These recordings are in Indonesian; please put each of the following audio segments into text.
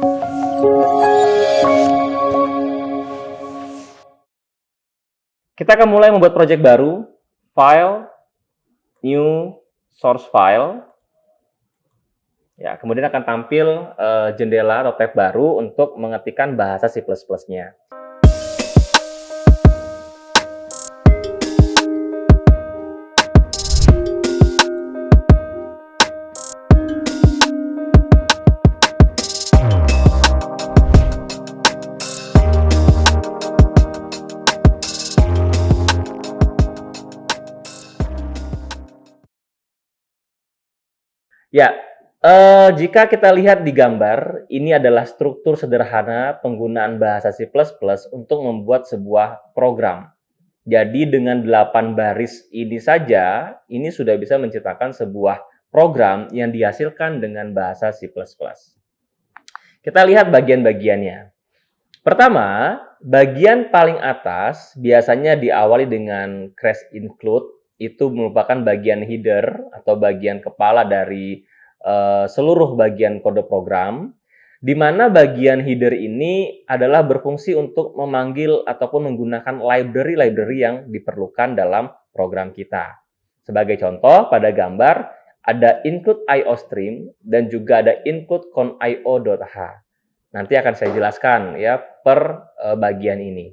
Kita akan mulai membuat project baru, file, new source file. Ya, kemudian akan tampil jendela atau tab baru untuk mengetikkan bahasa C++-nya. Ya, jika kita lihat di gambar, ini adalah struktur sederhana penggunaan bahasa C++ untuk membuat sebuah program. Jadi dengan 8 baris ini saja, ini sudah bisa menciptakan sebuah program yang dihasilkan dengan bahasa C++. Kita lihat bagian-bagiannya. Pertama, bagian paling atas biasanya diawali dengan crash include. Itu merupakan bagian header atau bagian kepala dari seluruh bagian kode program, di mana bagian header ini adalah berfungsi untuk memanggil ataupun menggunakan library-library yang diperlukan dalam program kita. Sebagai contoh, pada gambar ada include iostream dan juga ada include conio.h. Nanti akan saya jelaskan ya per bagian ini.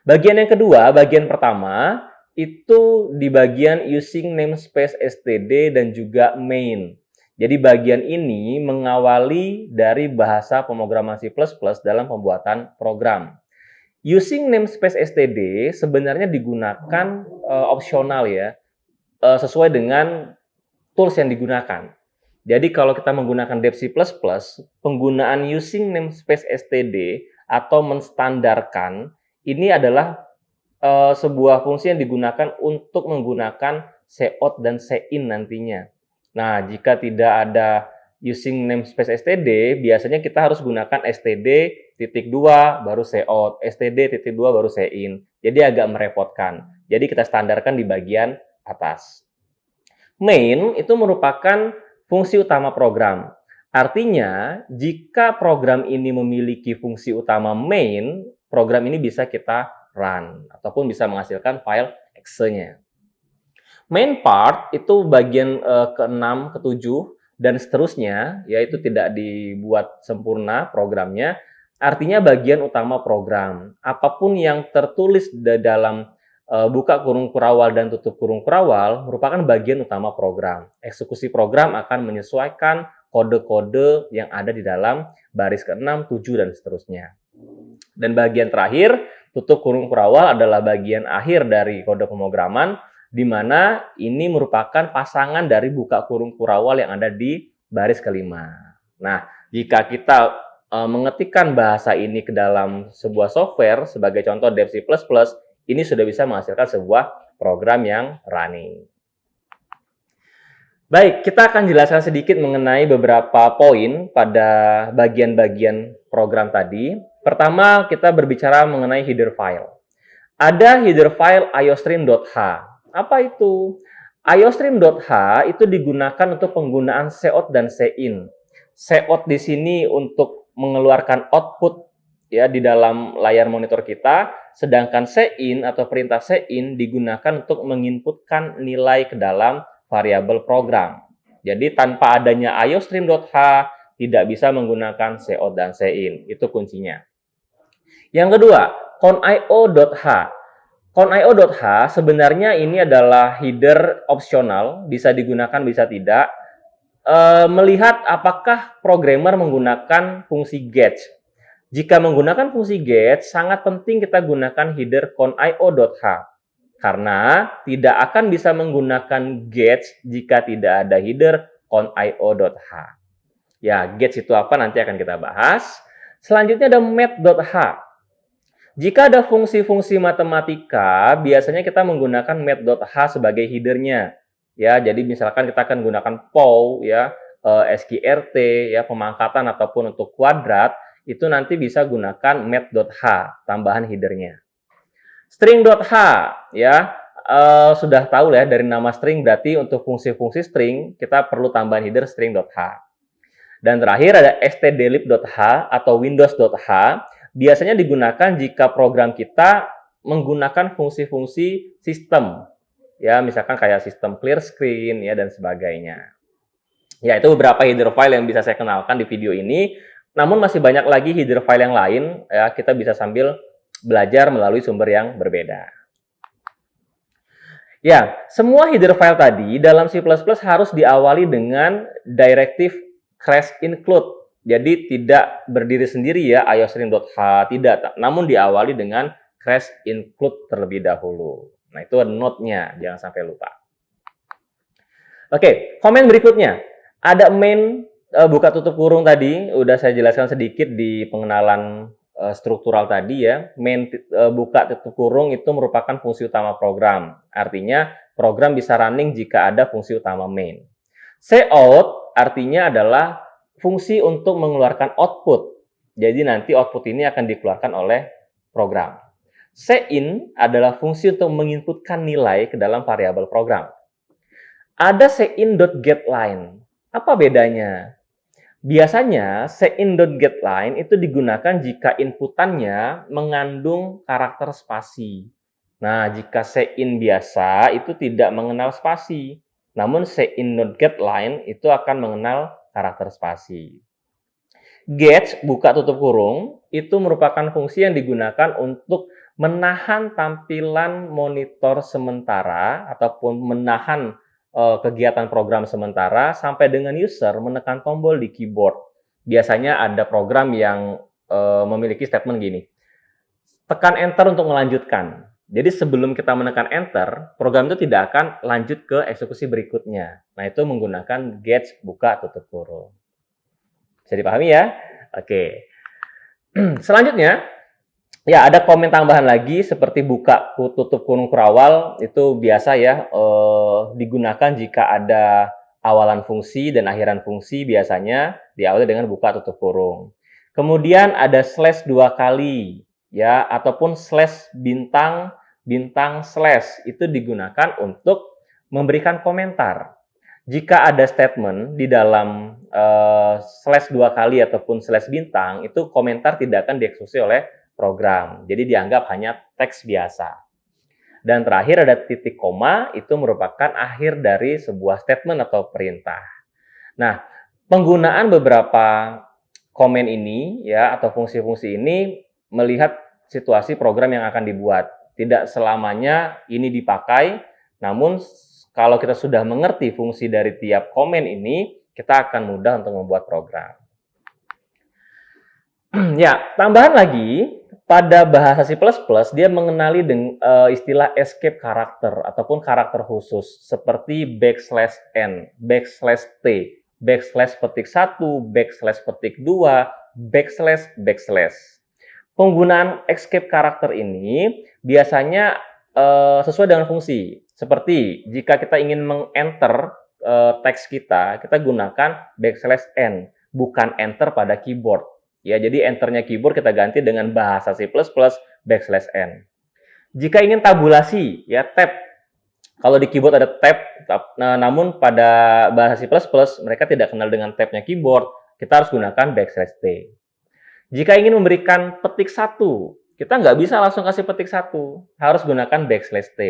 Bagian yang kedua, bagian pertama, itu di bagian using namespace std dan juga main. Jadi bagian ini mengawali dari bahasa pemrograman C++ dalam pembuatan program. Using namespace std sebenarnya digunakan opsional ya, sesuai dengan tools yang digunakan. Jadi kalau kita menggunakan Dev C++, penggunaan using namespace std atau menstandarkan ini adalah sebuah fungsi yang digunakan untuk menggunakan cout dan cin nantinya. Nah, jika tidak ada using namespace std, biasanya kita harus gunakan std.2 baru cout, std.2 baru cin. Jadi agak merepotkan. Jadi kita standarkan di bagian atas. Main itu merupakan fungsi utama program. Artinya, jika program ini memiliki fungsi utama main, program ini bisa kita run ataupun bisa menghasilkan file exe-nya. Main part itu bagian ke-6, ke-7 dan seterusnya, yaitu tidak dibuat sempurna programnya. Artinya bagian utama program. Apapun yang tertulis di dalam buka kurung kurawal dan tutup kurung kurawal merupakan bagian utama program. Eksekusi program akan menyesuaikan kode-kode yang ada di dalam baris ke-6, 7 dan seterusnya. Dan bagian terakhir, tutup kurung kurawal adalah bagian akhir dari kode pemrograman, di mana ini merupakan pasangan dari buka kurung kurawal yang ada di baris ke-5. Nah, jika kita mengetikkan bahasa ini ke dalam sebuah software, sebagai contoh Dev C++, ini sudah bisa menghasilkan sebuah program yang running. Baik, kita akan jelaskan sedikit mengenai beberapa poin pada bagian-bagian program tadi. Pertama, kita berbicara mengenai header file. Ada header file iostream.h. Apa itu? iostream.h itu digunakan untuk penggunaan cout dan cin. Cout di sini untuk mengeluarkan output ya di dalam layar monitor kita, sedangkan cin atau perintah cin digunakan untuk menginputkan nilai ke dalam variabel program. Jadi tanpa adanya iostream.h tidak bisa menggunakan cout dan cin. Itu kuncinya. Yang kedua, conio.h. Conio.h sebenarnya ini adalah header opsional, bisa digunakan bisa tidak. Melihat apakah programmer menggunakan fungsi get. Jika menggunakan fungsi get, sangat penting kita gunakan header conio.h. Karena tidak akan bisa menggunakan get jika tidak ada header conio.h. Ya, get itu apa nanti akan kita bahas. Selanjutnya ada math.h. Jika ada fungsi-fungsi matematika, biasanya kita menggunakan math.h sebagai headernya. Ya, jadi misalkan kita akan gunakan pow, ya, sqrt, ya, pemangkatan ataupun untuk kuadrat, itu nanti bisa gunakan math.h tambahan headernya. String.h, ya, sudah tahu ya dari nama string berarti untuk fungsi-fungsi string kita perlu tambahan header string.h. Dan terakhir ada stdlib.h atau windows.h, biasanya digunakan jika program kita menggunakan fungsi-fungsi sistem. Ya, misalkan kayak sistem clear screen ya dan sebagainya. Ya, itu beberapa header file yang bisa saya kenalkan di video ini. Namun masih banyak lagi header file yang lain ya, kita bisa sambil belajar melalui sumber yang berbeda. Ya, semua header file tadi dalam C++ harus diawali dengan directive crash include. Jadi tidak berdiri sendiri ya iostream.h, tidak. Namun diawali dengan crash include terlebih dahulu. Nah, itu note-nya, jangan sampai lupa. Oke, komen berikutnya. Ada main buka tutup kurung tadi, udah saya jelaskan sedikit di pengenalan struktural tadi ya. Main buka tutup kurung itu merupakan fungsi utama program. Artinya program bisa running jika ada fungsi utama main. Cout artinya adalah fungsi untuk mengeluarkan output. Jadi nanti output ini akan dikeluarkan oleh program. Cin adalah fungsi untuk menginputkan nilai ke dalam variabel program. Ada cin.getLine. Apa bedanya? Biasanya cin.getLine itu digunakan jika inputannya mengandung karakter spasi. Nah, jika cin biasa itu tidak mengenal spasi. Namun cin.getLine itu akan mengenal karakter spasi. Get buka tutup kurung itu merupakan fungsi yang digunakan untuk menahan tampilan monitor sementara ataupun menahan kegiatan program sementara sampai dengan user menekan tombol di keyboard. Biasanya ada program yang memiliki statement gini, tekan enter untuk melanjutkan. Jadi sebelum kita menekan enter, program itu tidak akan lanjut ke eksekusi berikutnya. Nah, itu menggunakan get buka tutup kurung. Bisa dipahami ya? Oke. Selanjutnya, ya, ada komen tambahan lagi seperti buka tutup kurung kurawal, itu biasa ya digunakan jika ada awalan fungsi dan akhiran fungsi, biasanya diawali dengan buka tutup kurung. Kemudian ada slash 2 kali ya, ataupun slash bintang slash, itu digunakan untuk memberikan komentar. Jika ada statement di dalam slash 2 kali ataupun slash bintang, itu komentar tidak akan dieksekusi oleh program. Jadi dianggap hanya teks biasa. Dan terakhir ada titik koma, itu merupakan akhir dari sebuah statement atau perintah. Nah, penggunaan beberapa komen ini ya atau fungsi-fungsi ini melihat situasi program yang akan dibuat. Tidak selamanya ini dipakai, namun kalau kita sudah mengerti fungsi dari tiap komen ini, kita akan mudah untuk membuat program. Ya, tambahan lagi, pada bahasa C++, dia mengenali dengan istilah escape karakter ataupun karakter khusus seperti \n, \t, \petik 1, \petik 2, \\. Penggunaan escape karakter ini biasanya sesuai dengan fungsi. Seperti jika kita ingin meng-enter teks kita gunakan \n, bukan enter pada keyboard. Ya, jadi enternya keyboard kita ganti dengan bahasa C++ \n. Jika ingin tabulasi, ya tab. Kalau di keyboard ada tab, namun pada bahasa C++ mereka tidak kenal dengan tabnya keyboard, kita harus gunakan \t. Jika ingin memberikan petik 1, kita nggak bisa langsung kasih petik 1, harus gunakan \t.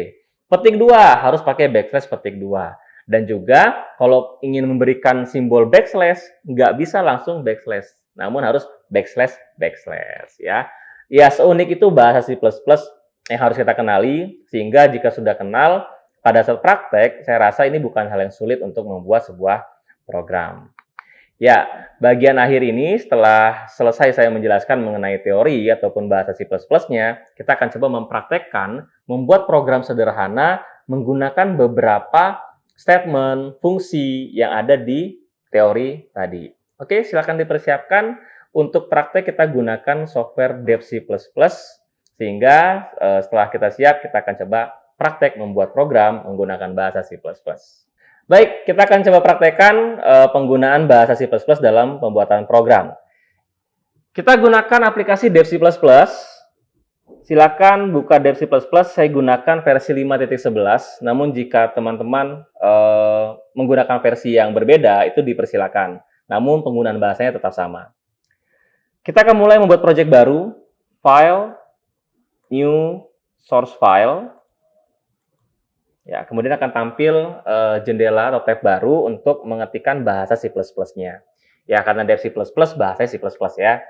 Petik 2 harus pakai petik 2. Dan juga kalau ingin memberikan simbol backslash, nggak bisa langsung backslash, namun harus backslash ya. Ya, seunik itu bahasa C++ yang harus kita kenali, sehingga jika sudah kenal, pada saat praktek, saya rasa ini bukan hal yang sulit untuk membuat sebuah program. Ya, bagian akhir ini setelah selesai saya menjelaskan mengenai teori ataupun bahasa C++-nya, kita akan coba mempraktekkan membuat program sederhana menggunakan beberapa statement, fungsi yang ada di teori tadi. Oke, silakan dipersiapkan. Untuk praktek kita gunakan software Dev C++, sehingga setelah kita siap, kita akan coba praktek membuat program menggunakan bahasa C++. Baik, kita akan coba praktekkan penggunaan bahasa C++ dalam pembuatan program. Kita gunakan aplikasi Dev C++. Silakan buka Dev C++, saya gunakan versi 5.11, namun jika teman-teman menggunakan versi yang berbeda, itu dipersilakan. namun penggunaan bahasanya tetap sama. Kita akan mulai membuat project baru, file, new source file. Ya, kemudian akan tampil jendela atau tab baru untuk mengetikkan bahasa C++-nya. Ya, karena dev C++, bahasa C++ ya.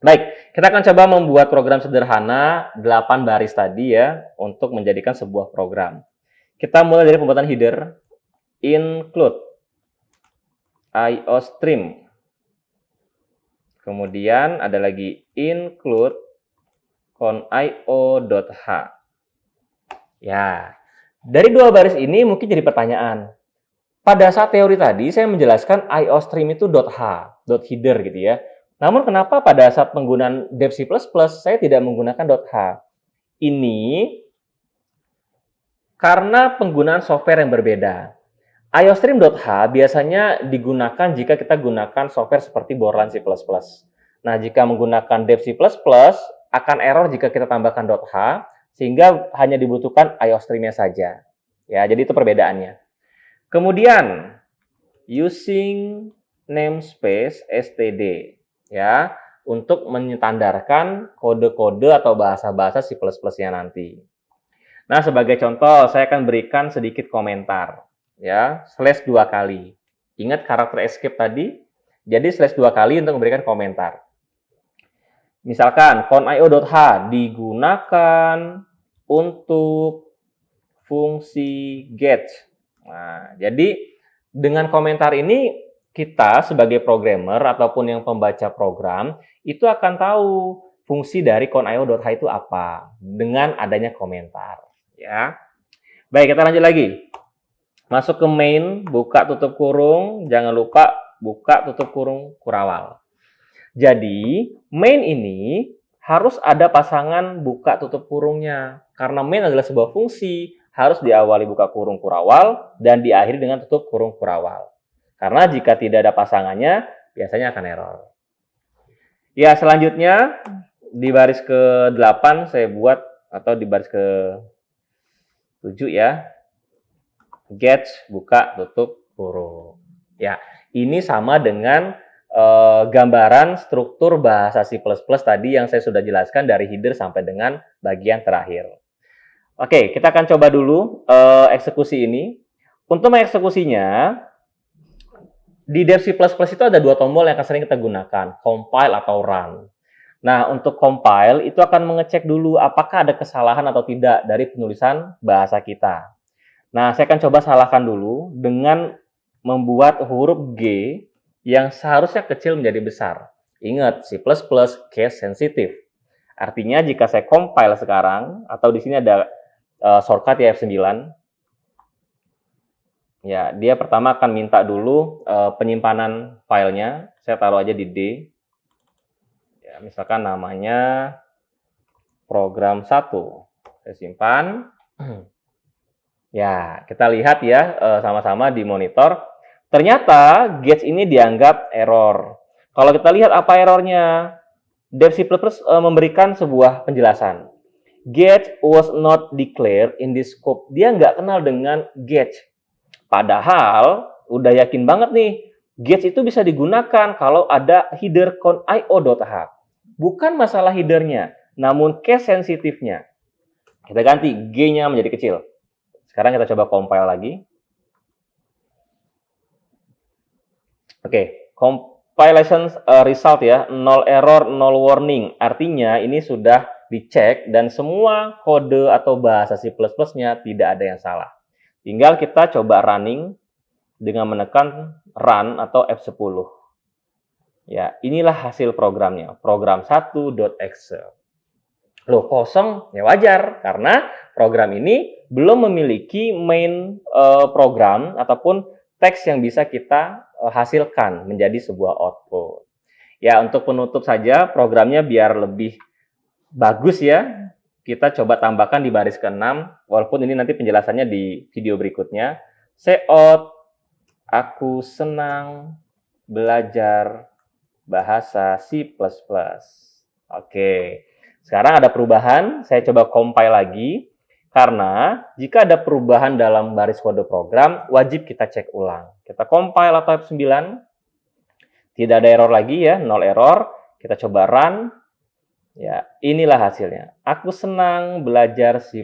Baik, kita akan coba membuat program sederhana 8 baris tadi ya untuk menjadikan sebuah program. Kita mulai dari pembuatan header, include iostream. Kemudian ada lagi include conio.h. Ya, dari dua baris ini mungkin jadi pertanyaan. Pada saat teori tadi saya menjelaskan iostream itu .h, .header gitu ya. Namun kenapa pada saat penggunaan dev C++ saya tidak menggunakan .h? Ini karena penggunaan software yang berbeda. iostream.h biasanya digunakan jika kita gunakan software seperti Borland C++. Nah, jika menggunakan dev C++, akan error jika kita tambahkan .h, sehingga hanya dibutuhkan iostream-nya saja. Ya, jadi itu perbedaannya. Kemudian, using namespace std, ya, untuk menyandarkan kode-kode atau bahasa-bahasa C++-nya nanti. Nah, sebagai contoh, saya akan berikan sedikit komentar. Ya, /2 kali. Ingat karakter escape tadi? Jadi /2 kali untuk memberikan komentar. Misalkan conio.h digunakan untuk fungsi get. Nah, jadi dengan komentar ini kita sebagai programmer ataupun yang pembaca program itu akan tahu fungsi dari conio.h itu apa dengan adanya komentar, ya. Baik, kita lanjut lagi. Masuk ke main, buka tutup kurung, jangan lupa buka tutup kurung kurawal. Jadi, main ini harus ada pasangan buka tutup kurungnya. Karena main adalah sebuah fungsi, harus diawali buka kurung kurawal dan diakhiri dengan tutup kurung kurawal. Karena jika tidak ada pasangannya, biasanya akan error. Ya, selanjutnya di baris ke-8 saya buat, atau di baris ke-7 ya, get buka tutup kurung. Ya, ini sama dengan gambaran struktur bahasa C++ tadi yang saya sudah jelaskan dari header sampai dengan bagian terakhir. Oke, kita akan coba dulu eksekusi ini. Untuk mengeksekusinya, di dev C++ itu ada dua tombol yang akan sering kita gunakan, compile atau run. Nah, untuk compile itu akan mengecek dulu apakah ada kesalahan atau tidak dari penulisan bahasa kita. Nah, saya akan coba salahkan dulu dengan membuat huruf G yang seharusnya kecil menjadi besar. Ingat, C++ case sensitive. Artinya jika saya compile sekarang, atau di sini ada shortcut ya F9, ya dia pertama akan minta dulu penyimpanan filenya. Saya taruh aja di D. Ya, misalkan namanya program 1. Saya simpan. Ya, kita lihat ya sama-sama di monitor. Ternyata get ini dianggap error. Kalau kita lihat apa errornya, dev C++ memberikan sebuah penjelasan. Get was not declared in this scope. Dia nggak kenal dengan get. Padahal udah yakin banget nih, get itu bisa digunakan kalau ada header conio.h. Bukan masalah headernya, namun case sensitifnya. Kita ganti G-nya menjadi kecil. Sekarang kita coba compile lagi. Oke, compilation result ya, 0 error, 0 warning. Artinya ini sudah dicek dan semua kode atau bahasa C++-nya tidak ada yang salah. Tinggal kita coba running dengan menekan run atau F10. Ya, inilah hasil programnya, program 1.exe. Loh, kosong, ya wajar, karena program ini belum memiliki main program ataupun teks yang bisa kita hasilkan menjadi sebuah output. Ya, untuk penutup saja programnya biar lebih bagus ya, kita coba tambahkan di baris ke-6, walaupun ini nanti penjelasannya di video berikutnya. Cout, aku senang belajar bahasa C++. Oke, sekarang ada perubahan, saya coba compile lagi. Karena jika ada perubahan dalam baris kode program, wajib kita cek ulang. Kita compile atau F9. Tidak ada error lagi ya, 0 error. Kita coba run. Ya, inilah hasilnya. Aku senang belajar C++.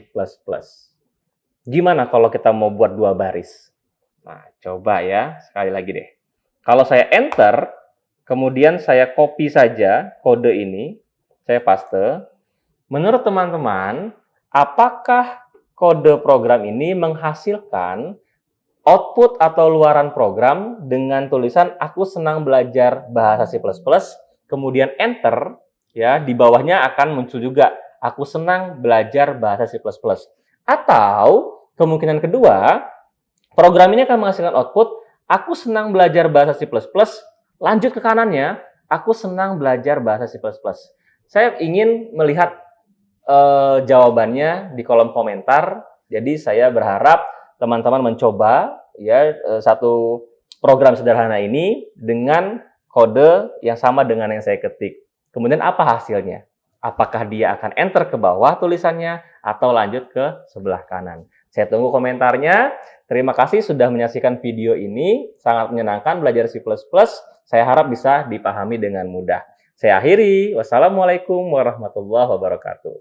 Gimana kalau kita mau buat 2 baris? Nah, coba ya, sekali lagi deh. Kalau saya enter, kemudian saya copy saja kode ini, saya paste. Menurut teman-teman, apakah kode program ini menghasilkan output atau luaran program dengan tulisan aku senang belajar bahasa C++, kemudian enter, ya, di bawahnya akan muncul juga aku senang belajar bahasa C++. Atau kemungkinan kedua, program ini akan menghasilkan output aku senang belajar bahasa C++, lanjut ke kanannya, aku senang belajar bahasa C++. Saya ingin melihat jawabannya di kolom komentar. Jadi saya berharap teman-teman mencoba ya satu program sederhana ini dengan kode yang sama dengan yang saya ketik. Kemudian apa hasilnya? Apakah dia akan enter ke bawah tulisannya atau lanjut ke sebelah kanan? Saya tunggu komentarnya. Terima kasih sudah menyaksikan video ini. Sangat menyenangkan belajar C++. Saya harap bisa dipahami dengan mudah. Saya akhiri. Wassalamualaikum warahmatullahi wabarakatuh.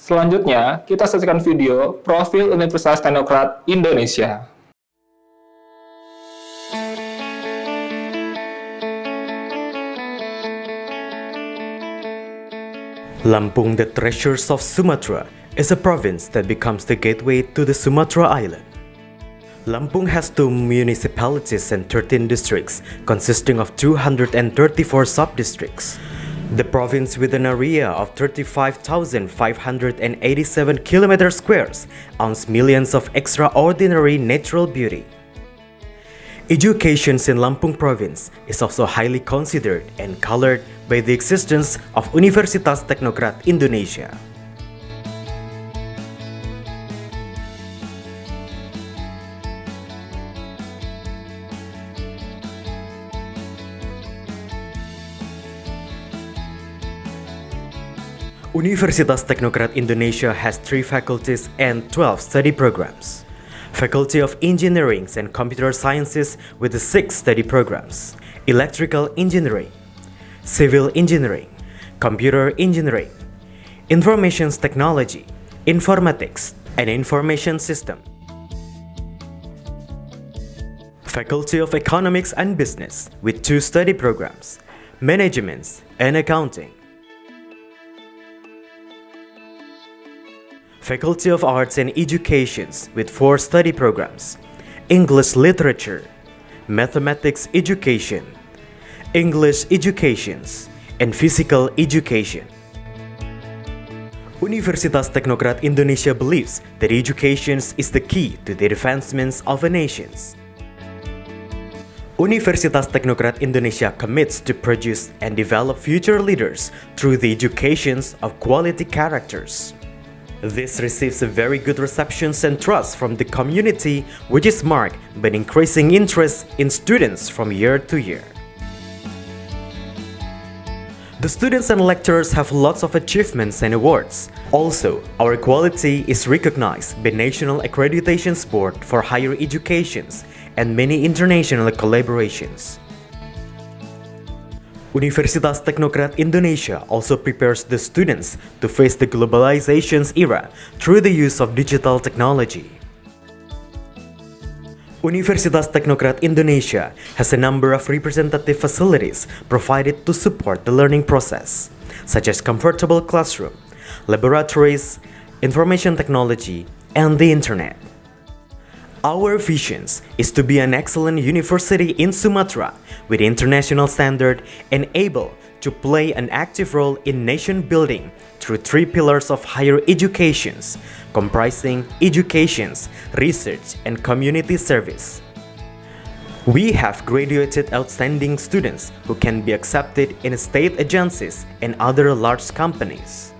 Selanjutnya, kita saksikan video Profil Universitas Teknokrat Indonesia. Lampung, the Treasures of Sumatra, is a province that becomes the gateway to the Sumatra Island. Lampung has 2 municipalities and 13 districts, consisting of 234 sub-districts. The province, with an area of 35,587 kilometer squares, owns millions of extraordinary natural beauty. Education in Lampung province is also highly considered and colored by the existence of Universitas Teknokrat Indonesia. Universitas Teknokrat Indonesia has 3 faculties and 12 study programs. Faculty of Engineering and Computer Sciences with the 6 study programs: Electrical Engineering, Civil Engineering, Computer Engineering, Information Technology, Informatics, and Information System. Faculty of Economics and Business with 2 study programs: Management and Accounting. Faculty of Arts and Educations with 4 study programs: English Literature, Mathematics Education, English Educations, and Physical Education. Universitas Teknokrat Indonesia believes that education is the key to the advancements of a nation. Universitas Teknokrat Indonesia commits to produce and develop future leaders through the education of quality characters. This receives a very good reception and trust from the community, which is marked by an increasing interest in students from year to year. The students and lecturers have lots of achievements and awards. Also, our quality is recognized by National Accreditation Board for Higher Education and many international collaborations. Universitas Teknokrat Indonesia also prepares the students to face the globalization era through the use of digital technology. Universitas Teknokrat Indonesia has a number of representative facilities provided to support the learning process, such as comfortable classroom, laboratories, information technology, and the internet. Our vision is to be an excellent university in Sumatra with international standard and able to play an active role in nation building through 3 pillars of higher education, comprising education, research, and community service. We have graduated outstanding students who can be accepted in state agencies and other large companies.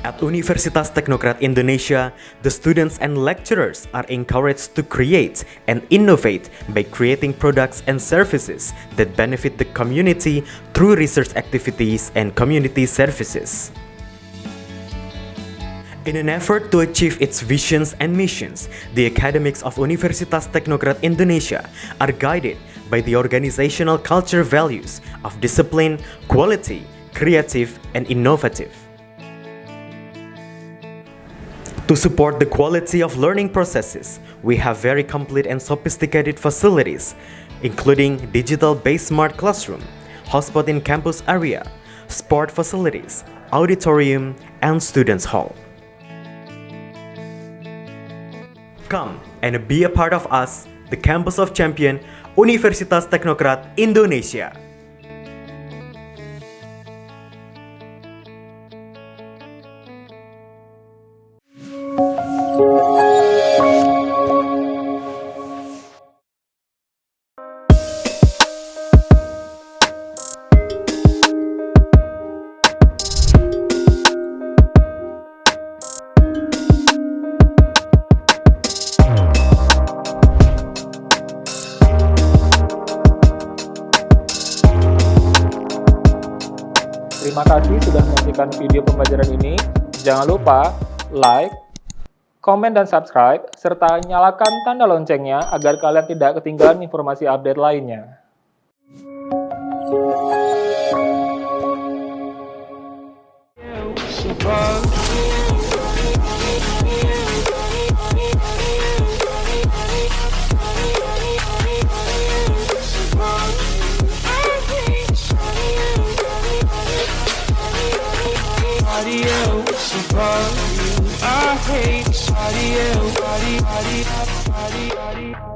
At Universitas Teknokrat Indonesia, the students and lecturers are encouraged to create and innovate by creating products and services that benefit the community through research activities and community services. In an effort to achieve its visions and missions, the academics of Universitas Teknokrat Indonesia are guided by the organizational culture values of discipline, quality, creative, and innovative. To support the quality of learning processes, we have very complete and sophisticated facilities, including digital-based smart classroom, hotspot in campus area, sport facilities, auditorium, and students' hall. Come and be a part of us, the Campus of Champion, Universitas Teknokrat Indonesia. Terima kasih sudah menyaksikan video pembelajaran ini. Jangan lupa like, komen, dan subscribe, serta nyalakan tanda loncengnya agar kalian tidak ketinggalan informasi update lainnya. I hate